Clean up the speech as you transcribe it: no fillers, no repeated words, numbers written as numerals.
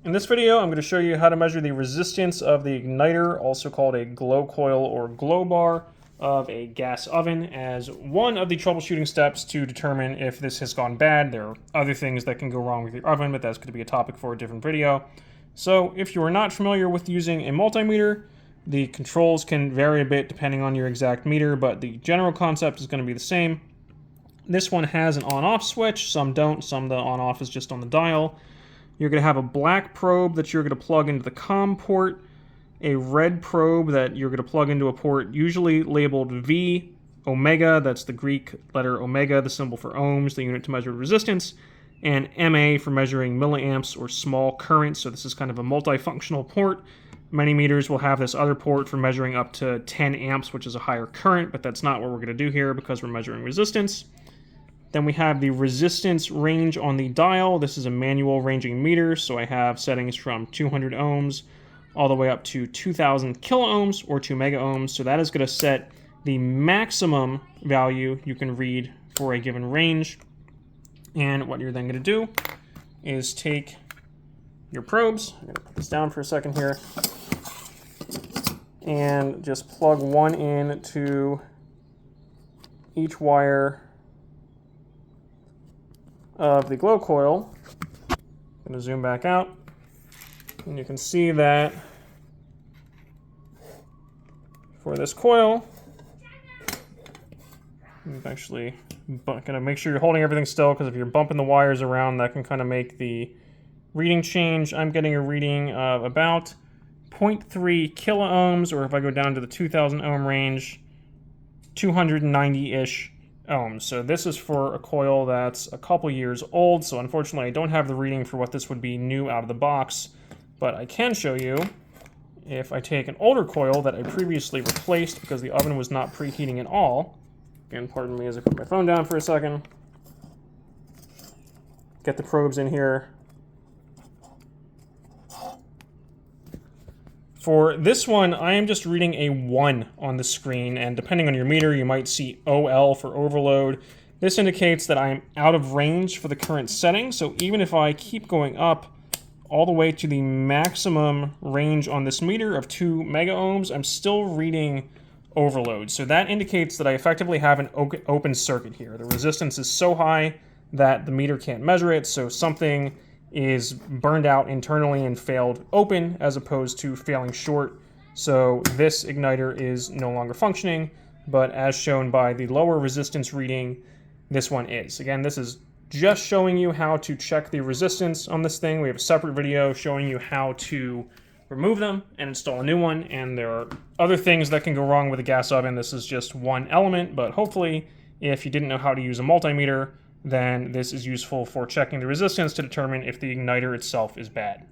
In this video, I'm going to show you how to measure the resistance of the igniter, also called a glow coil or glow bar, of a gas oven as one of the troubleshooting steps to determine if this has gone bad. There are other things that can go wrong with your oven, but that's going to be a topic for a different video. So if you are not familiar with using a multimeter, the controls can vary a bit depending on your exact meter, but the general concept is going to be the same. This one has an on-off switch, some don't, some the on-off is just on the dial. You're going to have a black probe that you're going to plug into the COM port, a red probe that you're going to plug into a port usually labeled V, omega, that's the Greek letter omega, the symbol for ohms, the unit to measure resistance, and MA for measuring milliamps or small current, so this is kind of a multifunctional port. Many meters will have this other port for measuring up to 10 amps, which is a higher current, but that's not what we're going to do here because we're measuring resistance. Then we have the resistance range on the dial. This is a manual ranging meter, so I have settings from 200 ohms all the way up to 2000 kiloohms or 2 mega ohms. So that is going to set the maximum value you can read for a given range. And what you're then going to do is take your probes. I'm going to put this down for a second here. And just plug one in to each wire of the glow coil. I'm going to zoom back out, and you can see that for this coil, I'm actually going to make sure you're holding everything still, because if you're bumping the wires around, that can kind of make the reading change. I'm getting a reading of about 0.3 kiloohms, or if I go down to the 2000 ohm range, 290-ish ohms. So this is for a coil that's a couple years old, so unfortunately I don't have the reading for what this would be new out of the box, but I can show you if I take an older coil that I previously replaced because the oven was not preheating at all. Again, pardon me as I put my phone down for a second. Get the probes in here. For this one, I am just reading a 1 on the screen, and depending on your meter, you might see OL for overload. This indicates that I'm out of range for the current setting, so even if I keep going up all the way to the maximum range on this meter of 2 mega ohms, I'm still reading overload. So that indicates that I effectively have an open circuit here. The resistance is so high that the meter can't measure it, so something is burned out internally and failed open as opposed to failing short. So this igniter is no longer functioning, but as shown by the lower resistance reading, this one is. Again, this is just showing you how to check the resistance on this thing. We have a separate video showing you how to remove them and install a new one, and there are other things that can go wrong with a gas oven. This is just one element, but hopefully if you didn't know how to use a multimeter, then this is useful for checking the resistance to determine if the igniter itself is bad.